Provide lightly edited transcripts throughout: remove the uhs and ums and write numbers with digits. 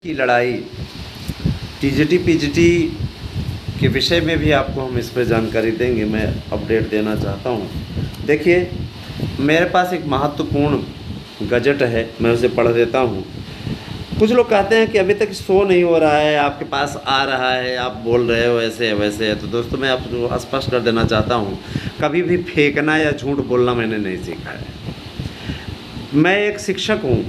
की लड़ाई TGT PGT के विषय में भी आपको हम इस पर जानकारी देंगे। मैं अपडेट देना चाहता हूँ। देखिए, मेरे पास एक महत्वपूर्ण गजट है, मैं उसे पढ़ देता हूँ। कुछ लोग कहते हैं कि अभी तक शो नहीं हो रहा है, आपके पास आ रहा है, आप बोल रहे हो ऐसे है वैसे है। तो दोस्तों, मैं आपको स्पष्ट कर देना चाहता हूँ, कभी भी फेंकना या झूठ बोलना मैंने नहीं सीखा है। मैं एक शिक्षक हूँ,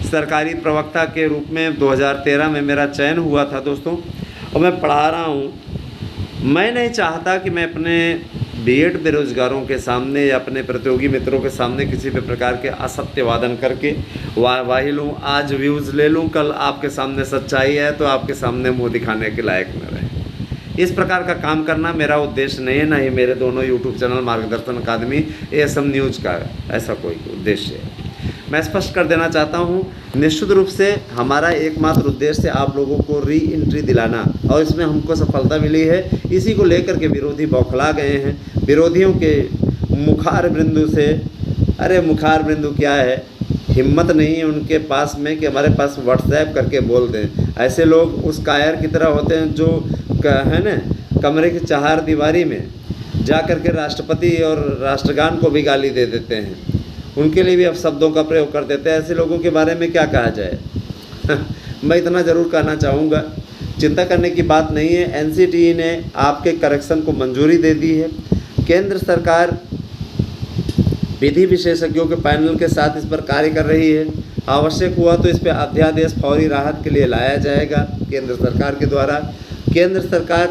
सरकारी प्रवक्ता के रूप में 2013 में मेरा चयन हुआ था दोस्तों, और मैं पढ़ा रहा हूँ। मैं नहीं चाहता कि मैं अपने बीएड बेरोजगारों के सामने या अपने प्रतियोगी मित्रों के सामने किसी भी प्रकार के असत्य वादन करके वाही लूँ, आज व्यूज़ ले लूँ, कल आपके सामने सच्चाई है तो आपके सामने मुँह दिखाने के लायक न रहे। इस प्रकार का काम करना मेरा उद्देश्य नहीं है, ना ही मेरे दोनों यूट्यूब चैनल मार्गदर्शन अकादमी एएसएम न्यूज़ का ऐसा कोई उद्देश्य है। मैं स्पष्ट कर देना चाहता हूं, निश्चित रूप से हमारा एकमात्र उद्देश्य आप लोगों को री एंट्री दिलाना, और इसमें हमको सफलता मिली है। इसी को लेकर के विरोधी बौखला गए हैं। विरोधियों के मुखार बिंदु से, अरे मुखार बिंदु क्या है, हिम्मत नहीं है उनके पास में कि हमारे पास व्हाट्सएप करके बोल दें। ऐसे लोग उस कायर की तरह होते हैं जो है ना, कमरे की चार दीवारी में जा कर के राष्ट्रपति और राष्ट्रगान को भी गाली दे देते हैं, उनके लिए भी अब शब्दों का प्रयोग कर देते हैं। ऐसे लोगों के बारे में क्या कहा जाए। मैं इतना ज़रूर कहना चाहूँगा, चिंता करने की बात नहीं है। एनसीटीई ने आपके करेक्शन को मंजूरी दे दी है। केंद्र सरकार विधि विशेषज्ञों के पैनल के साथ इस पर कार्य कर रही है। आवश्यक हुआ तो इस पर अध्यादेश फौरी राहत के लिए लाया जाएगा केंद्र सरकार के द्वारा। केंद्र सरकार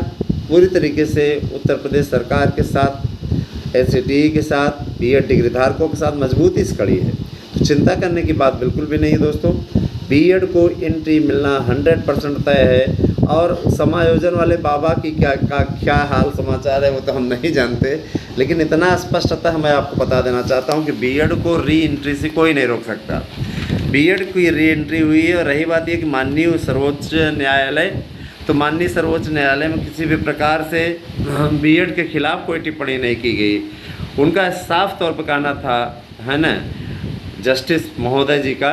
पूरी तरीके से उत्तर प्रदेश सरकार के साथ, एनसीटीई के साथ, बीएड डिग्री धारकों के साथ मजबूती से खड़ी है। तो चिंता करने की बात बिल्कुल भी नहीं है दोस्तों। बीएड को एंट्री मिलना 100% तय है। और समायोजन वाले बाबा की क्या हाल समाचार है वो तो हम नहीं जानते, लेकिन इतना स्पष्टतः मैं आपको बता देना चाहता हूँ कि बीएड को री एंट्री से कोई नहीं रोक सकता। बीएड की री एंट्री हुई है। और रही बात ये कि माननीय सर्वोच्च न्यायालय, तो माननीय सर्वोच्च न्यायालय में किसी भी प्रकार से बीएड के खिलाफ कोई टिप्पणी नहीं की गई। उनका साफ तौर पर कहना था, है ना, जस्टिस महोदय जी का,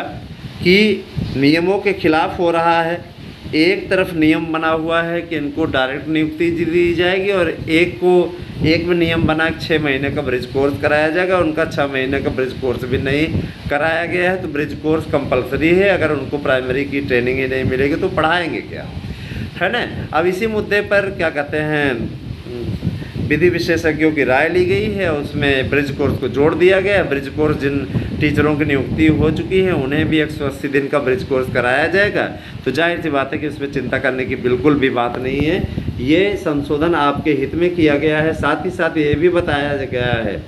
कि नियमों के खिलाफ हो रहा है। एक तरफ नियम बना हुआ है कि इनको डायरेक्ट नियुक्ति दी जाएगी, और एक में नियम बना 6 महीने का ब्रिज कोर्स कराया जाएगा। उनका 6 महीने का ब्रिज कोर्स भी नहीं कराया गया है। तो ब्रिज कोर्स कंपलसरी है। अगर उनको प्राइमरी की ट्रेनिंग ही नहीं मिलेगी तो पढ़ाएंगे क्या, है ना। अब इसी मुद्दे पर क्या कहते हैं, विधि विशेषज्ञों की राय ली गई है, उसमें ब्रिज कोर्स को जोड़ दिया गया है। ब्रिज कोर्स जिन टीचरों की नियुक्ति हो चुकी है उन्हें भी 180 दिन का ब्रिज कोर्स कराया जाएगा। तो जाहिर सी बात है कि उसमें चिंता करने की बिल्कुल भी बात नहीं है। ये संशोधन आपके हित में किया गया है। साथ ही साथ ये भी बताया गया है,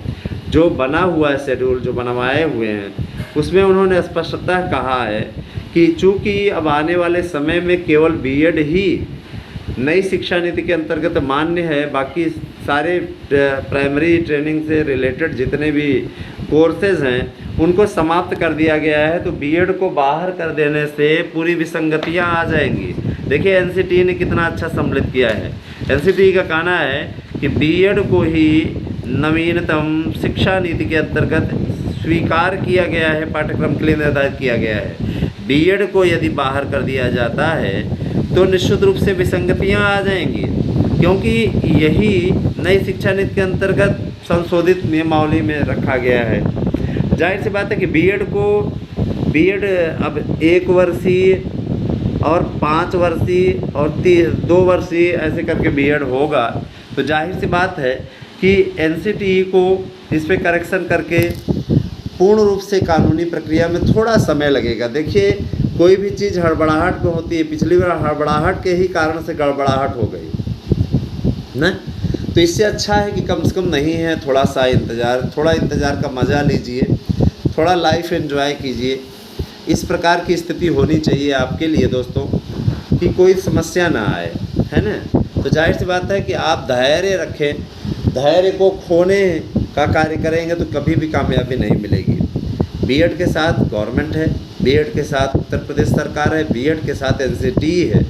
जो बना हुआ है शेड्यूल जो बनवाए हुए हैं, उसमें उन्होंने स्पष्टतः कहा है कि चूँकि अब आने वाले समय में केवल बीएड ही नई शिक्षा नीति के अंतर्गत मान्य है, बाकी सारे प्राइमरी ट्रेनिंग से रिलेटेड जितने भी कोर्सेज हैं उनको समाप्त कर दिया गया है। तो बीएड को बाहर कर देने से पूरी विसंगतियां आ जाएंगी। देखिए, एनसीटीई ने कितना अच्छा सम्मिलित किया है। एनसीटीई का कहना है कि बीएड को ही नवीनतम शिक्षा नीति के अंतर्गत स्वीकार किया गया है, पाठ्यक्रम के लिए निर्धारित किया गया है। बीएड को यदि बाहर कर दिया जाता है तो निश्चित रूप से विसंगतियां आ जाएंगी, क्योंकि यही नई शिक्षा नीति के अंतर्गत संशोधित नियमावली में रखा गया है। जाहिर सी बात है कि बीएड अब 1 वर्षीय और 5 वर्षीय और 2 वर्षीय ऐसे करके बीएड होगा। तो जाहिर सी बात है कि एनसीटीई को इस पर करेक्शन करके पूर्ण रूप से कानूनी प्रक्रिया में थोड़ा समय लगेगा। देखिए, कोई भी चीज़ हड़बड़ाहट में होती है। पिछली बार हड़बड़ाहट के ही कारण से गड़बड़ाहट हो गई ना। तो इससे अच्छा है कि कम से कम नहीं है, थोड़ा सा इंतज़ार, थोड़ा इंतज़ार का मज़ा लीजिए, थोड़ा लाइफ एंजॉय कीजिए। इस प्रकार की स्थिति होनी चाहिए आपके लिए दोस्तों कि कोई समस्या ना आए, है ना। तो जाहिर सी बात है कि आप धैर्य रखें। धैर्य को खोने का कार्य करेंगे तो कभी भी कामयाबी नहीं मिलेगी। बीएड के साथ गवर्नमेंट है, बीएड के साथ उत्तर प्रदेश सरकार है, बीएड के साथ एनसीटीई है,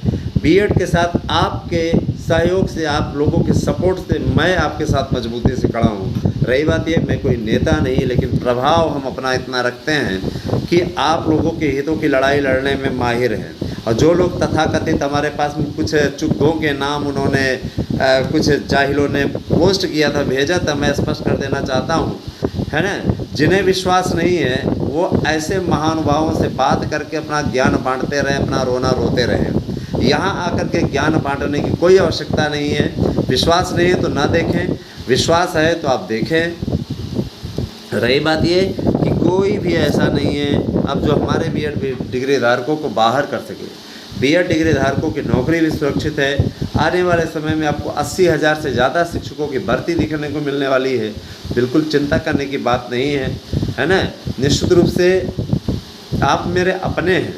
बीएड के साथ आपके सहयोग से, आप लोगों के सपोर्ट से मैं आपके साथ मजबूती से खड़ा हूँ। रही बात ये, मैं कोई नेता नहीं, लेकिन प्रभाव हम अपना इतना रखते हैं कि आप लोगों के हितों की लड़ाई लड़ने में माहिर हैं। और जो लोग तथाकथित हमारे पास में कुछ चुग्गों के नाम उन्होंने कुछ जाहिलों ने पोस्ट किया था, भेजा था, मैं स्पष्ट कर देना चाहता हूँ, है ना, जिन्हें विश्वास नहीं है वो ऐसे महानुभावों से बात करके अपना ज्ञान बांटते रहें, अपना रोना रोते रहें। यहाँ आकर के ज्ञान बांटने की कोई आवश्यकता नहीं है। विश्वास नहीं है तो ना देखें, विश्वास है तो आप देखें। रही बात ये कि कोई भी ऐसा नहीं है अब जो हमारे बीएड डिग्री धारकों को बाहर कर सके। बीएड डिग्री धारकों की नौकरी भी सुरक्षित है। आने वाले समय में आपको 80,000 से ज़्यादा शिक्षकों की भर्ती दिखने को मिलने वाली है। बिल्कुल चिंता करने की बात नहीं है ना। निश्चित रूप से आप मेरे अपने हैं,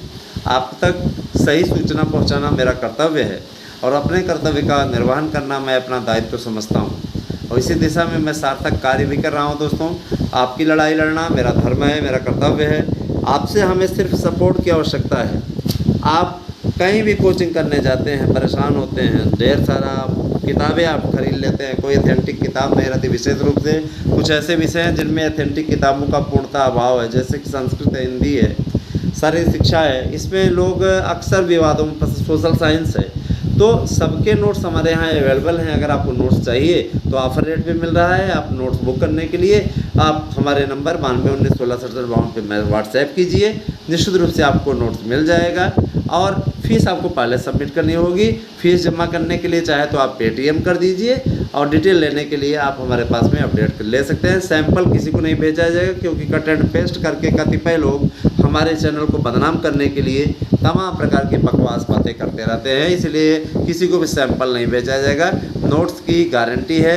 आप तक सही सूचना पहुंचाना मेरा कर्तव्य है और अपने कर्तव्य का निर्वहन करना मैं अपना दायित्व समझता हूं और इसी दिशा में मैं सार्थक कार्य भी कर रहा हूं। दोस्तों, आपकी लड़ाई लड़ना मेरा धर्म है, मेरा कर्तव्य है। आपसे हमें सिर्फ सपोर्ट की आवश्यकता है। आप कहीं भी कोचिंग करने जाते हैं, परेशान होते हैं, ढेर सारा किताबें आप खरीद लेते हैं, कोई अथेंटिक किताब नहीं रहती। विशेष रूप से कुछ ऐसे विषय हैं जिनमें अथेंटिक किताबों का पूर्णतः अभाव है, जैसे कि संस्कृत है, हिंदी है, शारीरिक शिक्षा है। इसमें लोग अक्सर विवादों में, सोशल साइंस है, तो सबके नोट्स हमारे यहाँ अवेलेबल हैं। अगर आपको नोट्स चाहिए तो ऑफर रेट पे मिल रहा है। आप नोट्स बुक करने के लिए आप हमारे नंबर 9219166752 पे मैं व्हाट्सएप कीजिए। निश्चित रूप से आपको नोट्स मिल जाएगा और फीस आपको पहले सबमिट करनी होगी। फीस जमा करने के लिए चाहे तो आप पेटीएम कर दीजिए और डिटेल लेने के लिए आप हमारे पास में अपडेट ले सकते हैं। सैंपल किसी को नहीं भेजा जाएगा क्योंकि कट एंड पेस्ट करके कतिपय लोग हमारे चैनल को बदनाम करने के लिए तमाम प्रकार की बकवास बातें करते रहते हैं, इसलिए किसी को भी सैंपल नहीं भेजा जाएगा। नोट्स की गारंटी है।